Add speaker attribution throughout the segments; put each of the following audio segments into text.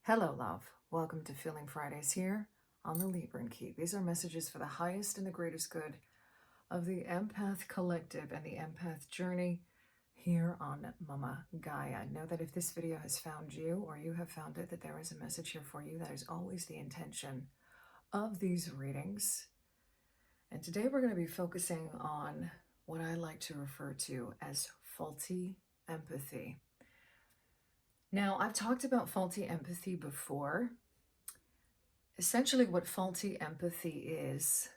Speaker 1: Hello, love. Welcome to Feeling Fridays here on the Libran Key. These are messages for the highest and the greatest good of the Empath Collective and the Empath Journey here on Mama Gaia. Know that if this video has found you or you have found it, that there is a message here for you. That is always the intention of these readings. And today we're going to be focusing on what I like to refer to as faulty empathy. Now, I've talked about faulty empathy before. Essentially, what faulty empathy is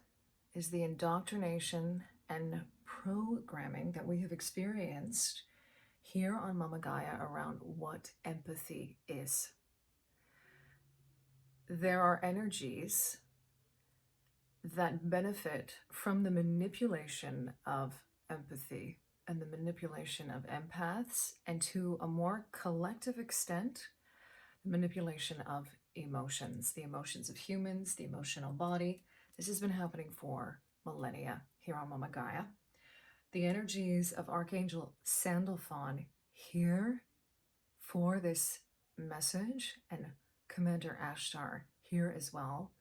Speaker 1: the indoctrination and programming that we have experienced here on Mama Gaia around what empathy is. There are energies that benefit from the manipulation of empathy and the manipulation of empaths, and to a more collective extent, the manipulation of emotions, the emotions of humans, the emotional body. This has been happening for millennia here on Mama Gaia. The energies of Archangel Sandalphon here for this message, and Commander Ashtar here as well,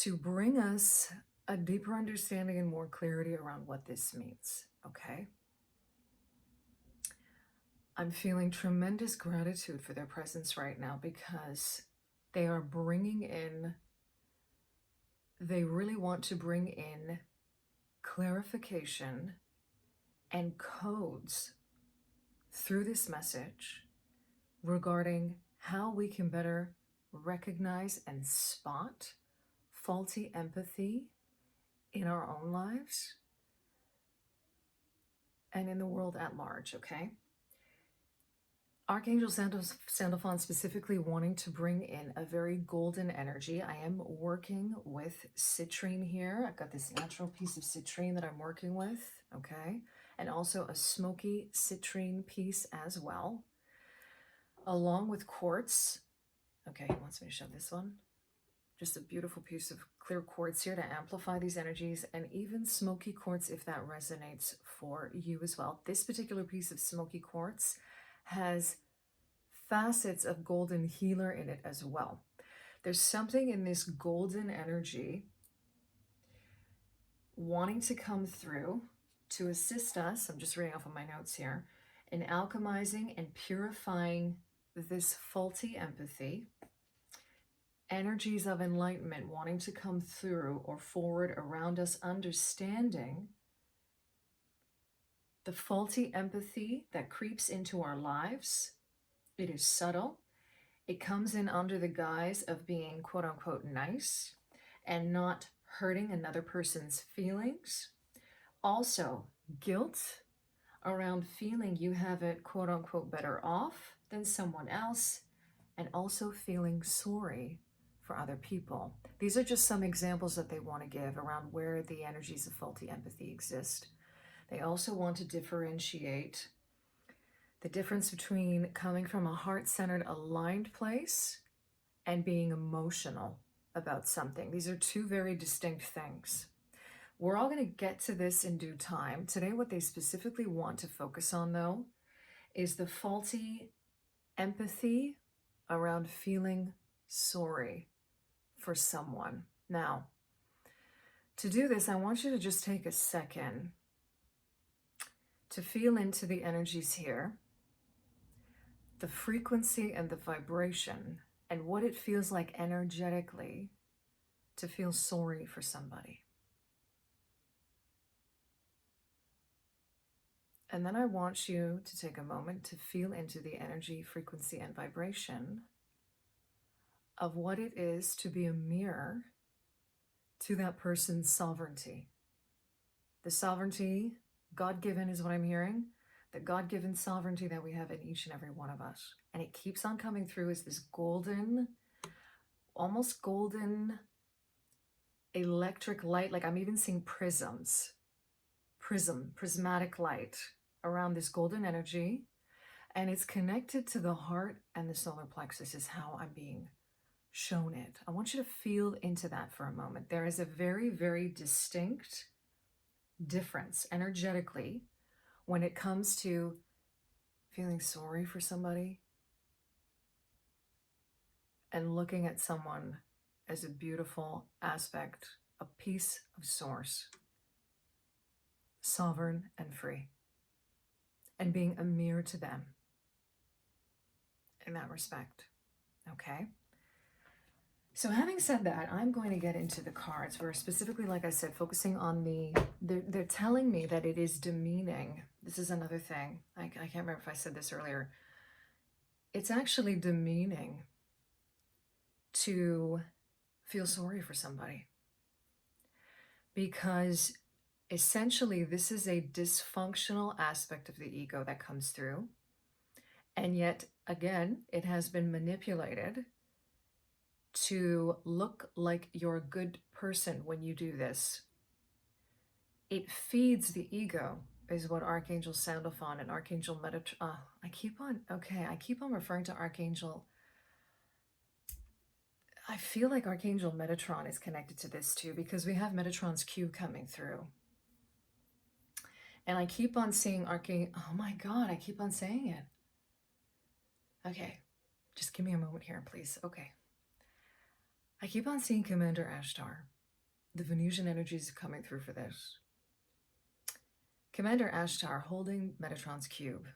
Speaker 1: to bring us a deeper understanding and more clarity around what this means, okay? I'm feeling tremendous gratitude for their presence right now, because they are bringing in, they really want to bring in clarification and codes through this message regarding how we can better recognize and spot faulty empathy in our own lives and in the world at large, okay? Archangel Sandalphon specifically wanting to bring in a very golden energy. I am working with Citrine here. I've got this natural piece of Citrine that I'm working with, okay? And also a Smokey Citrine piece as well, along with Quartz. Okay, he wants me to show this one. Just a beautiful piece of clear quartz here to amplify these energies, and even smoky quartz if that resonates for you as well. This particular piece of smoky quartz has facets of golden healer in it as well. There's something in this golden energy wanting to come through to assist us. I'm just reading off of my notes here, in alchemizing and purifying this faulty empathy. Energies of enlightenment wanting to come through or forward around us, understanding the faulty empathy that creeps into our lives. It is subtle. It comes in under the guise of being quote unquote nice and not hurting another person's feelings. Also, guilt around feeling you have it quote unquote better off than someone else, and also feeling sorry for other people. These are just some examples that they want to give around where the energies of faulty empathy exist. They also want to differentiate the difference between coming from a heart-centered, aligned place and being emotional about something. These are two very distinct things. We're all going to get to this in due time. Today, what they specifically want to focus on, though, is the faulty empathy around feeling sorry for someone. Now, to do this, I want you to just take a second to feel into the energies here, the frequency and the vibration, and what it feels like energetically to feel sorry for somebody. And then I want you to take a moment to feel into the energy, frequency, and vibration of what it is to be a mirror to that person's sovereignty. The sovereignty, God-given is what I'm hearing, the God-given sovereignty that we have in each and every one of us. And it keeps on coming through as this golden, almost golden electric light. Like I'm even seeing prismatic light around this golden energy. And it's connected to the heart and the solar plexus is how I'm being shown it. I want you to feel into that for a moment. There is a very, very distinct difference energetically when it comes to feeling sorry for somebody and looking at someone as a beautiful aspect, a piece of source, sovereign and free, and being a mirror to them in that respect. Okay? So having said that, I'm going to get into the cards. We're specifically, like I said, focusing on they're telling me that it is demeaning. This is another thing. I can't remember if I said this earlier. It's actually demeaning to feel sorry for somebody, because essentially this is a dysfunctional aspect of the ego that comes through. And yet, again, it has been manipulated to look like you're a good person when you do this. It feeds the ego, is what Archangel Sandalphon and Archangel Metatron. I keep on referring to Archangel. I feel like Archangel Metatron is connected to this too, because we have Metatron's cube coming through. And I keep on seeing Archangel. Oh my God, I keep on saying it. Okay, just give me a moment here, please. Okay. I keep on seeing Commander Ashtar. The Venusian energies are coming through for this. Commander Ashtar holding Metatron's cube.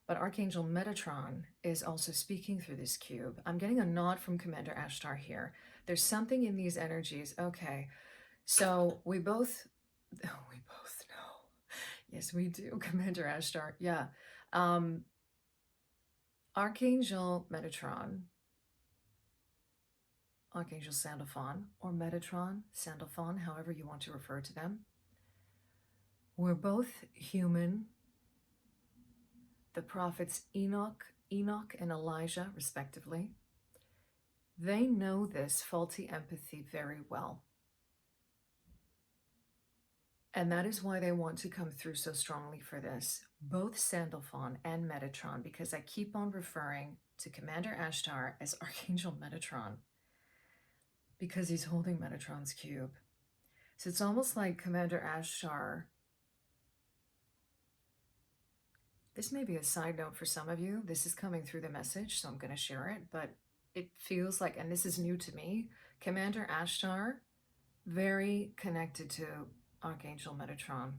Speaker 1: But Archangel Metatron is also speaking through this cube. I'm getting a nod from Commander Ashtar here. There's something in these energies. Okay, so we both know. Yes, we do, Commander Ashtar. Yeah. Archangel Metatron, Archangel Sandalphon, or Metatron, Sandalphon, however you want to refer to them. We're both human. The prophets Enoch and Elijah, respectively, they know this faulty empathy very well. And that is why they want to come through so strongly for this, both Sandalphon and Metatron, because I keep on referring to Commander Ashtar as Archangel Metatron, because he's holding Metatron's cube. So it's almost like Commander Ashtar. This may be a side note for some of you. This is coming through the message, so I'm going to share it. But it feels like, and this is new to me, Commander Ashtar, very connected to Archangel Metatron.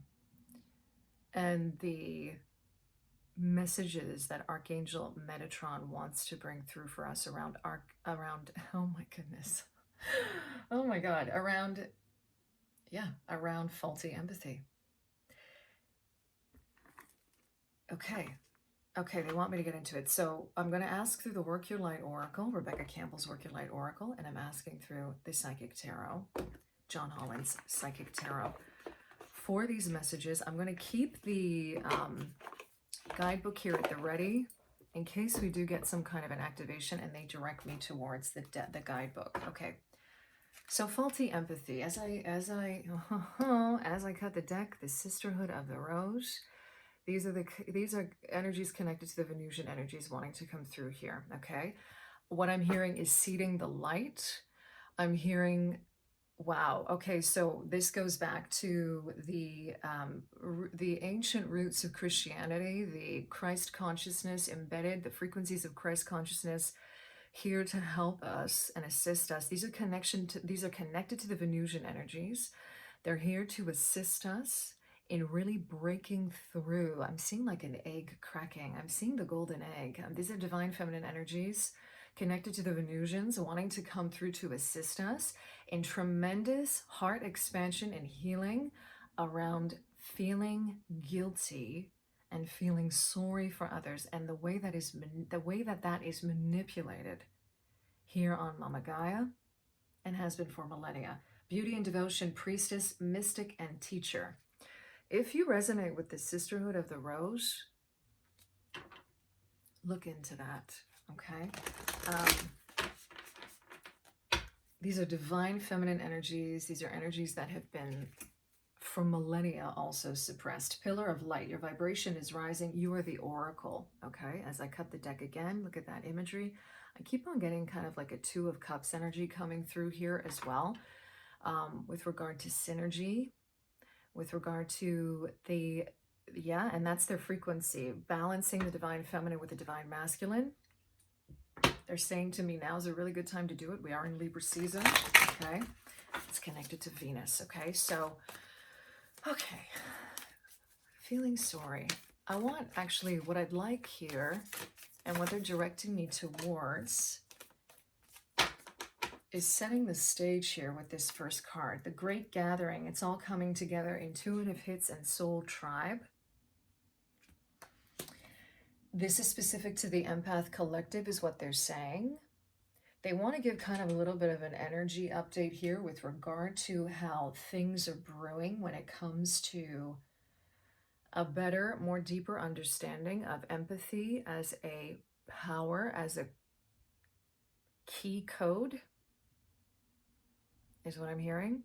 Speaker 1: And the messages that Archangel Metatron wants to bring through for us around, oh my goodness. Oh my God, around faulty empathy. Okay, they want me to get into it. So I'm going to ask through the Work Your Light Oracle, Rebecca Campbell's Work Your Light Oracle, and I'm asking through the Psychic Tarot, John Holland's Psychic Tarot. For these messages, I'm going to keep the guidebook here at the ready in case we do get some kind of an activation and they direct me towards the guidebook. Okay. So faulty empathy. As I cut the deck, the Sisterhood of the Rose. These are energies connected to the Venusian energies wanting to come through here. Okay. What I'm hearing is seeding the light. I'm hearing, wow. Okay. So this goes back to the ancient roots of Christianity, the Christ consciousness embedded, the frequencies of Christ consciousness here to help us and assist us. These are connected to the Venusian energies. They're here to assist us in really breaking through. I'm seeing like an egg cracking. I'm seeing the golden egg. These are divine feminine energies connected to the Venusians wanting to come through to assist us in tremendous heart expansion and healing around feeling guilty and feeling sorry for others, and the way that is manipulated here on Mama Gaia and has been for millennia. Beauty and devotion, priestess, mystic, and teacher. If you resonate with the Sisterhood of the Rose, look into that, okay? These are divine feminine energies. These are energies that have been for millennia also suppressed. Pillar of light, your vibration is rising. You are the oracle, okay? As I cut the deck again, look at that imagery. I keep on getting kind of like a Two of Cups energy coming through here as well, with regard to synergy, with regard to and that's their frequency, balancing the divine feminine with the divine masculine. They're saying to me now is a really good time to do it. We are in Libra season, okay? It's connected to Venus, okay? So, okay. Feeling sorry. I want, actually, what I'd like here, and what they're directing me towards, is setting the stage here with this first card. The Great Gathering. It's all coming together. Intuitive hits and soul tribe. This is specific to the empath collective is what they're saying. They want to give kind of a little bit of an energy update here with regard to how things are brewing when it comes to a better, more deeper understanding of empathy as a power, as a key code, is what I'm hearing.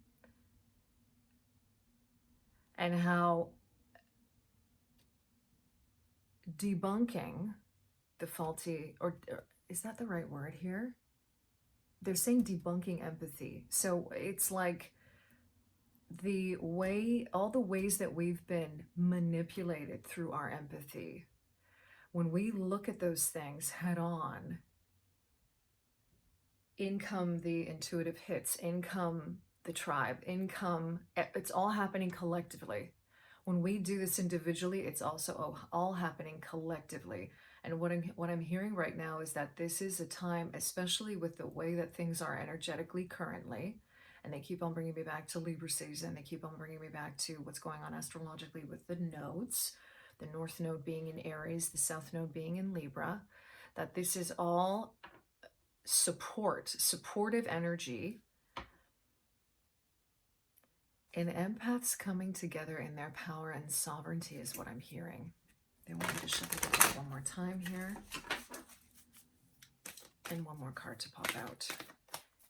Speaker 1: And how debunking the faulty, or is that the right word here? They're saying debunking empathy. So it's like the way, all the ways that we've been manipulated through our empathy. When we look at those things head on, in come the intuitive hits, in come the tribe, in come, it's all happening collectively. When we do this individually, it's also all happening collectively. And what I'm hearing right now is that this is a time, especially with the way that things are energetically currently, and they keep on bringing me back to Libra season, they keep on bringing me back to what's going on astrologically with the nodes, the North Node being in Aries, the South Node being in Libra, that this is all supportive energy, and empaths coming together in their power and sovereignty is what I'm hearing. They want me to shuffle the deck one more time here. And one more card to pop out.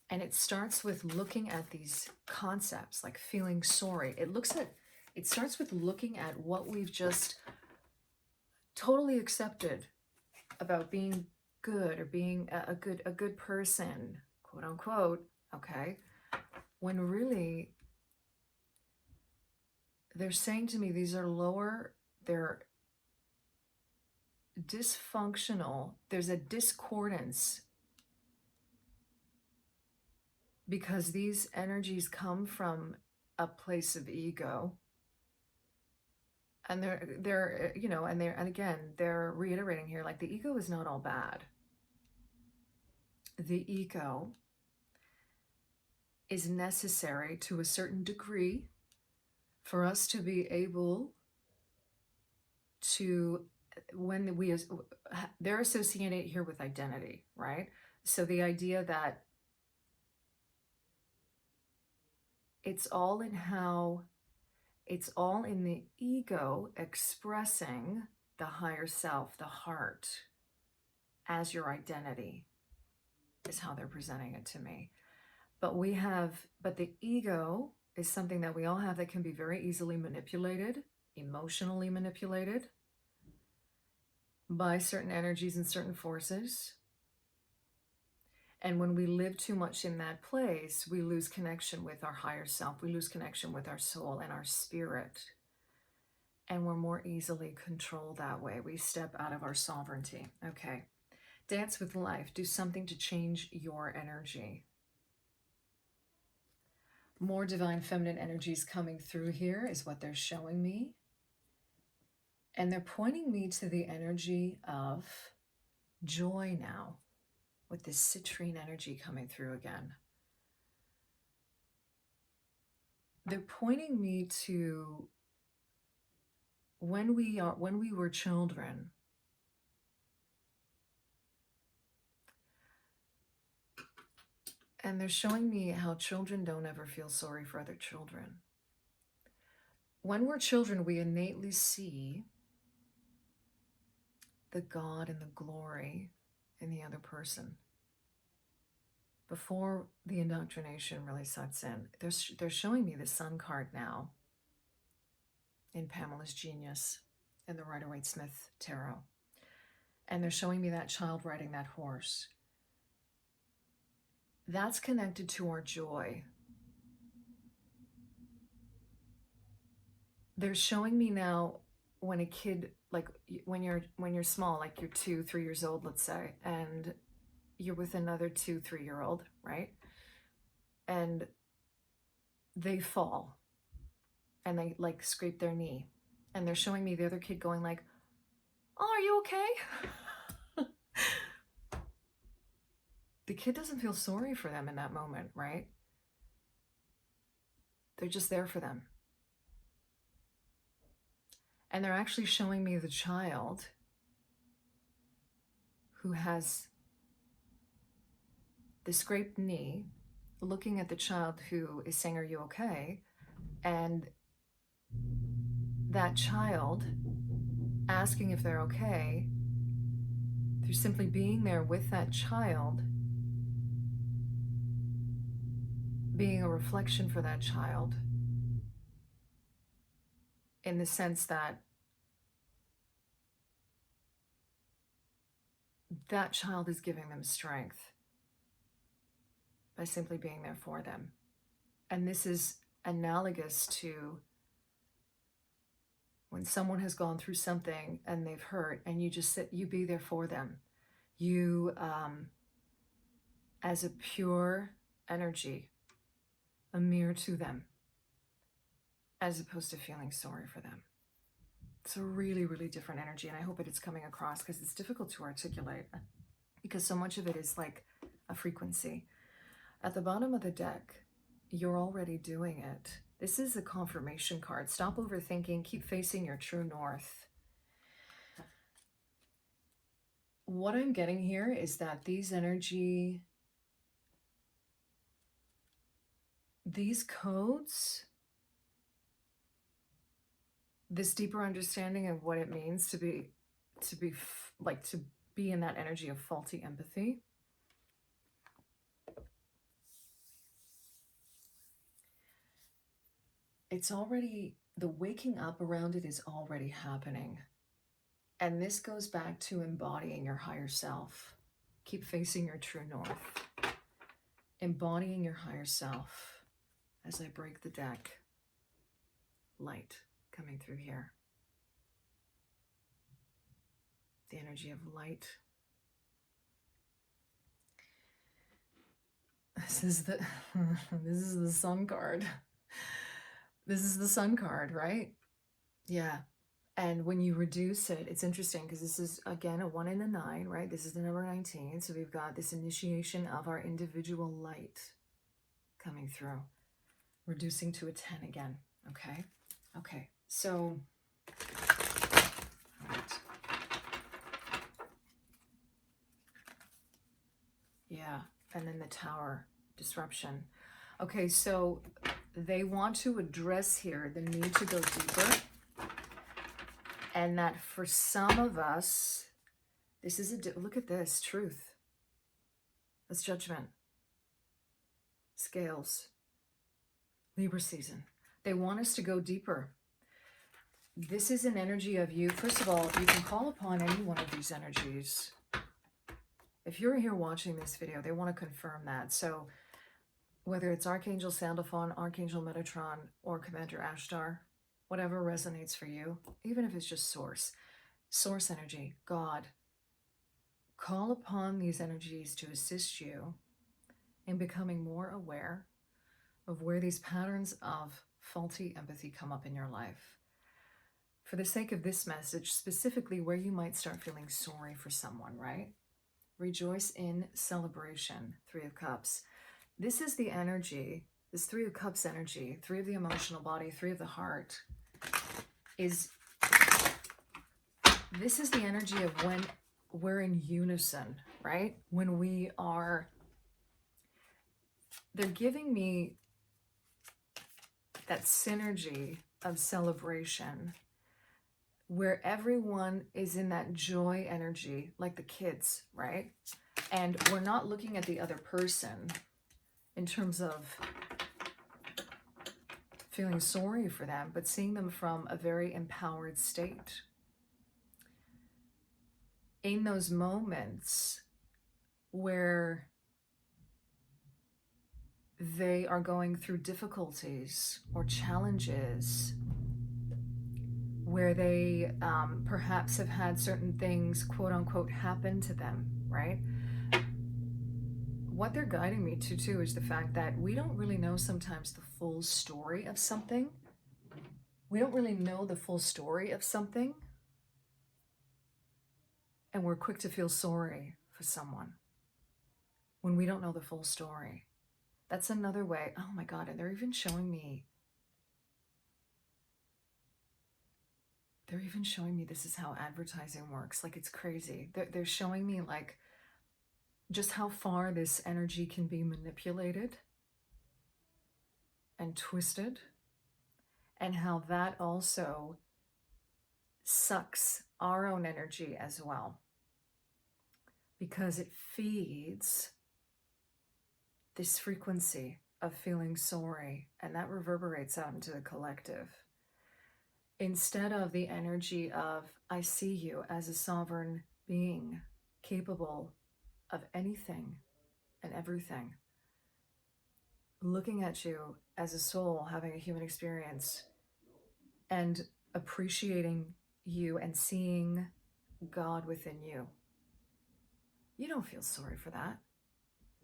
Speaker 1: And it starts with looking at these concepts, like feeling sorry. It starts with looking at what we've just totally accepted about being good or being a good person, quote unquote, okay? When really they're saying to me these are lower, they're dysfunctional, there's a discordance because these energies come from a place of ego. And they're you know, and again, they're reiterating here, like, the ego is not all bad. The ego is necessary to a certain degree for us to be able to, when they're associated here with identity, right? So the idea that it's all in the ego expressing the higher self, the heart, as your identity, is how they're presenting it to me. But the ego is something that we all have that can be very easily manipulated, emotionally manipulated by certain energies and certain forces. And when we live too much in that place, we lose connection with our higher self. We lose connection with our soul and our spirit. And we're more easily controlled that way. We step out of our sovereignty. Okay. Dance with life. Do something to change your energy. More divine feminine energies coming through here is what they're showing me. And they're pointing me to the energy of joy now, with this citrine energy coming through again. They're pointing me to when we were children. And they're showing me how children don't ever feel sorry for other children. When we're children, we innately see the God and the glory in the other person. Before the indoctrination really sets in, they're showing me the Sun card now in Pamela's Genius in the Rider-Waite-Smith Tarot. And they're showing me that child riding that horse. That's connected to our joy. They're showing me now when a kid, like when you're small, like you're 2-3 years old, let's say, and you're with another 2-3-year-old, right? And they fall and they like scrape their knee, and they're showing me the other kid going like, oh, are you okay? The kid doesn't feel sorry for them in that moment, right? They're just there for them. And they're actually showing me the child who has the scraped knee, looking at the child who is saying, are you okay? And that child asking if they're okay, through simply being there with that child, being a reflection for that child, in the sense that that child is giving them strength by simply being there for them. And this is analogous to when someone has gone through something and they've hurt, and you just sit, you be there for them. You, as a pure energy, a mirror to them, as opposed to feeling sorry for them. It's a really, really different energy, and I hope it's coming across, because it's difficult to articulate, because so much of it is like a frequency. At the bottom of the deck, you're already doing it. This is a confirmation card. Stop overthinking. Keep facing your true north. What I'm getting here is that these codes, this deeper understanding of what it means to be in that energy of faulty empathy, it's already, the waking up around it is already happening. And this goes back to embodying your higher self. Keep facing your true north. Embodying your higher self. As I break the deck, light coming through here. The energy of light. This is the sun card. This is the sun card, right? Yeah. And when you reduce it, it's interesting, because this is, again, a 1 and a 9, right? This is the number 19. So we've got this initiation of our individual light coming through, reducing to a 10 again. Okay. Okay. So, all right. Yeah. And then the tower, disruption. Okay. So they want to address here the need to go deeper. And that for some of us, this is look at this, truth. That's judgment. Scales. Libra season. They want us to go deeper. This is an energy of you. First of all, you can call upon any one of these energies. If you're here watching this video, they want to confirm that. So whether it's Archangel Sandalphon, Archangel Metatron, or Commander Ashtar, whatever resonates for you, even if it's just source energy, God, call upon these energies to assist you in becoming more aware of where these patterns of faulty empathy come up in your life. For the sake of this message, specifically where you might start feeling sorry for someone, right? Rejoice in celebration, 3 of Cups. This is the energy, this 3 of Cups energy, 3 of the emotional body, 3 of the heart, this is the energy of when we're in unison, right? When we are, they're giving me that synergy of celebration where everyone is in that joy energy, like the kids, right? And we're not looking at the other person in terms of feeling sorry for them, but seeing them from a very empowered state. In those moments where they are going through difficulties or challenges, where they perhaps have had certain things, quote unquote, happen to them, right? what they're guiding me to too is the fact that we don't really know sometimes the full story of something. We don't really know the full story of something, and we're quick to feel sorry for someone when we don't know the full story. That's another way. Oh my God, and they're even showing me this is how advertising works. Like, it's crazy. They're showing me like just how far this energy can be manipulated and twisted, and how that also sucks our own energy as well, because it feeds this frequency of feeling sorry, and that reverberates out into the collective. Instead of the energy of, I see you as a sovereign being capable of anything and everything, looking at you as a soul having a human experience and appreciating you and seeing God within you. You don't feel sorry for that.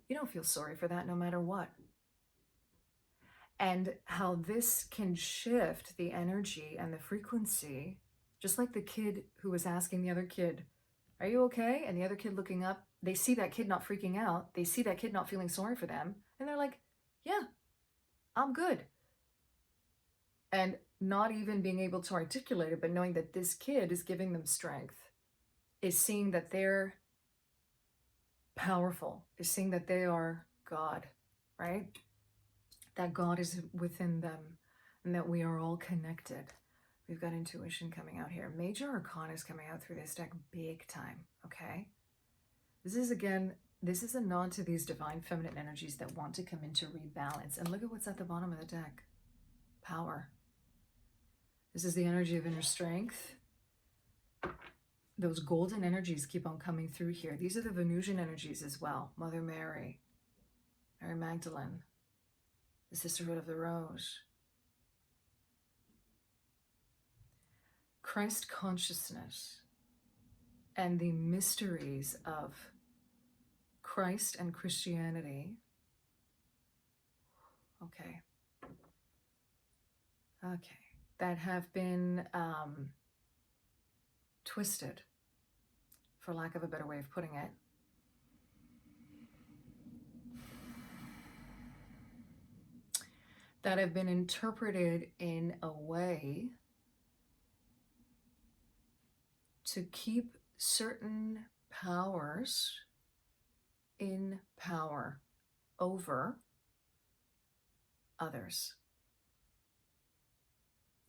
Speaker 1: You don't feel sorry for that no matter what. And how this can shift the energy and the frequency, just like the kid who was asking the other kid, are you okay? And the other kid looking up, they see that kid not freaking out. They see that kid not feeling sorry for them. And they're like, yeah, I'm good. And not even being able to articulate it, but knowing that this kid is giving them strength, is seeing that they're powerful, is seeing that they are God, right? That God is within them and that we are all connected. We've got intuition coming out here. Major Arcana is coming out through this deck big time, okay? This is a nod to these divine feminine energies that want to come into rebalance. And look at what's at the bottom of the deck. Power. This is the energy of inner strength. Those golden energies keep on coming through here. These are the Venusian energies as well. Mother Mary, Mary Magdalene, the Sisterhood of the Rose. Christ consciousness and the mysteries of Christ and Christianity. Okay. That have been twisted, for lack of a better way of putting it. That have been interpreted in a way to keep certain powers in power over others.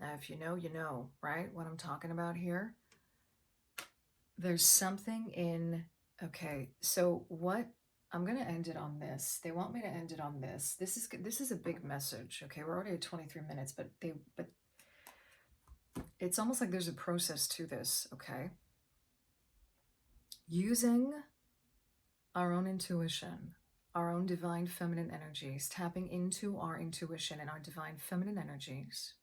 Speaker 1: Now, if you know, you know, right? What I'm talking about here. There's something in, okay, so what, I'm going to end it on this. They want me to end it on this. This is a big message. Okay, we're already at 23 minutes, but it's almost like there's a process to this, okay? Using our own intuition, our own divine feminine energies, tapping into our intuition and our divine feminine energies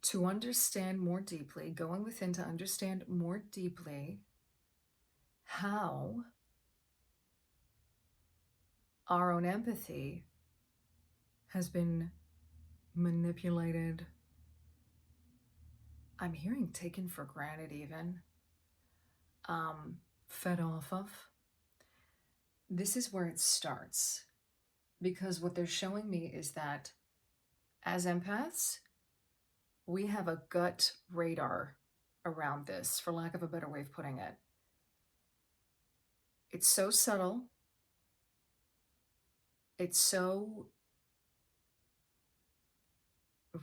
Speaker 1: to understand more deeply, going within to understand more deeply how our own empathy has been manipulated. I'm hearing taken for granted even, fed off of. This is where it starts, because what they're showing me is that as empaths, we have a gut radar around this, for lack of a better way of putting it. It's so subtle. It's so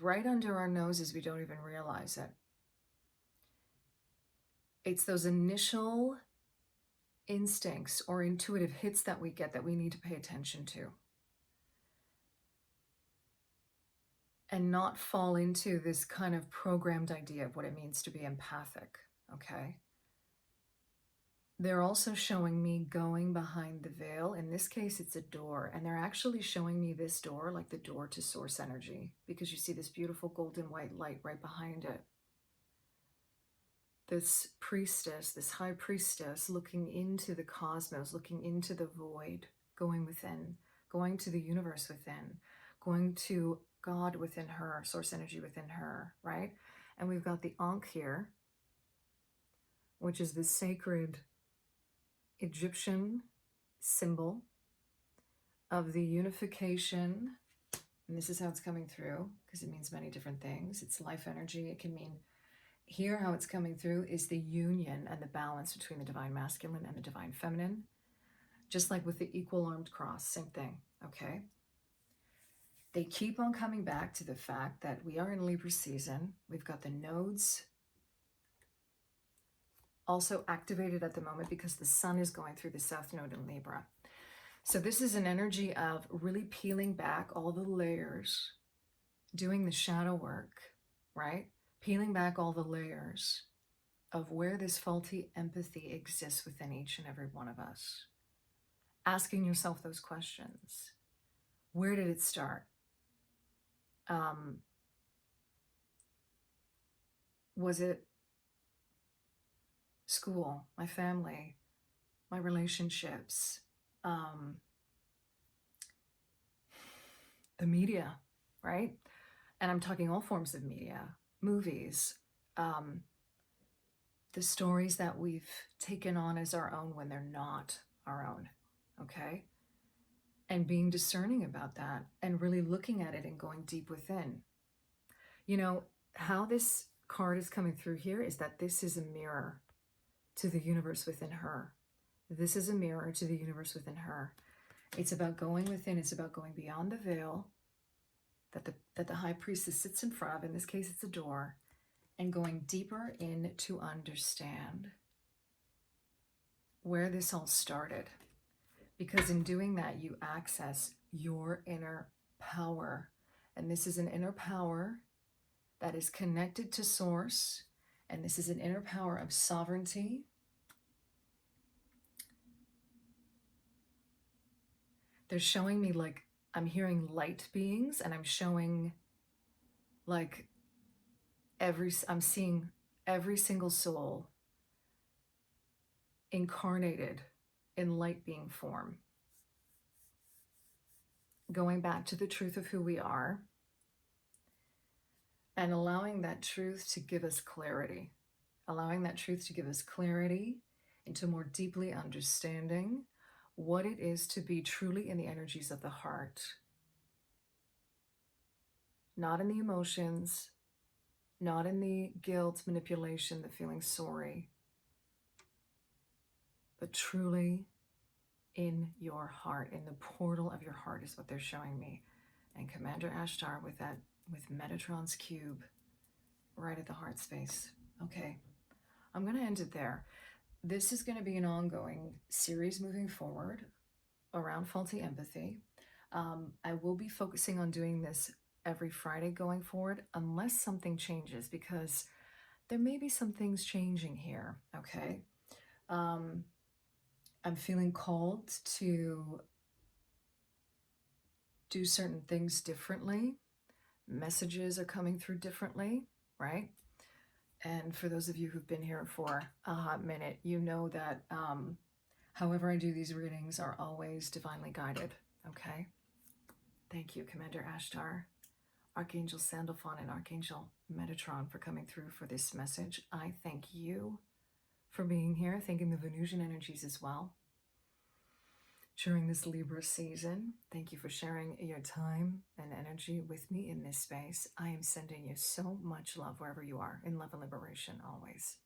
Speaker 1: right under our noses, we don't even realize it. It's those initial instincts or intuitive hits that we get that we need to pay attention to. And not fall into this kind of programmed idea of what it means to be empathic, okay? They're also showing me going behind the veil. In this case, it's a door. And they're actually showing me this door like the door to source energy, because you see this beautiful golden white light right behind it. this priestess, this high priestess, looking into the cosmos, looking into the void, going within, going to the universe within, going to God within her, source energy within her, right? And we've got the Ankh here, which is the sacred Egyptian symbol of the unification. And this is how it's coming through, because it means many different things. It's life energy. It can mean, here how it's coming through is the union and the balance between the divine masculine and the divine feminine. Just like with the equal armed cross, same thing, okay? They keep on coming back to the fact that we are in Libra season. We've got the nodes also activated at the moment because the sun is going through the south node in Libra. So this is an energy of really peeling back all the layers, doing the shadow work, right? Peeling back all the layers of where this faulty empathy exists within each and every one of us. Asking yourself those questions. Where did it start? Was it school, my family, my relationships, the media, right? And I'm talking all forms of media, movies, the stories that we've taken on as our own when they're not our own, okay? And being discerning about that and really looking at it and going deep within. You know, how this card is coming through here is that this is a mirror to the universe within her. This is a mirror to the universe within her. It's about going within. It's about going beyond the veil that the high priestess sits in front of. In this case, it's a door. And going deeper in to understand where this all started. Because in doing that, you access your inner power. And this is an inner power that is connected to source. And this is an inner power of sovereignty. They're showing me, like, I'm hearing light beings, and I'm showing, like, I'm seeing every single soul incarnated in light being form. Going back to the truth of who we are and allowing that truth to give us clarity. Allowing that truth to give us clarity into more deeply understanding what it is to be truly in the energies of the heart. Not in the emotions, not in the guilt, manipulation, the feeling sorry, but truly in your heart, in the portal of your heart is what they're showing me. And Commander Ashtar with Metatron's cube right at the heart space. Okay, I'm going to end it there. This is going to be an ongoing series moving forward around faulty empathy. I will be focusing on doing this every Friday going forward, unless something changes, because there may be some things changing here, okay? I'm feeling called to do certain things differently. Messages are coming through differently, right? And for those of you who've been here for a hot minute, you know that however I do these readings are always divinely guided, okay? Thank you, Commander Ashtar, Archangel Sandalphon, and Archangel Metatron for coming through for this message. I thank you for being here, thanking the Venusian energies as well. During this Libra season, thank you for sharing your time and energy with me in this space. I am sending you so much love wherever you are, in love and liberation always.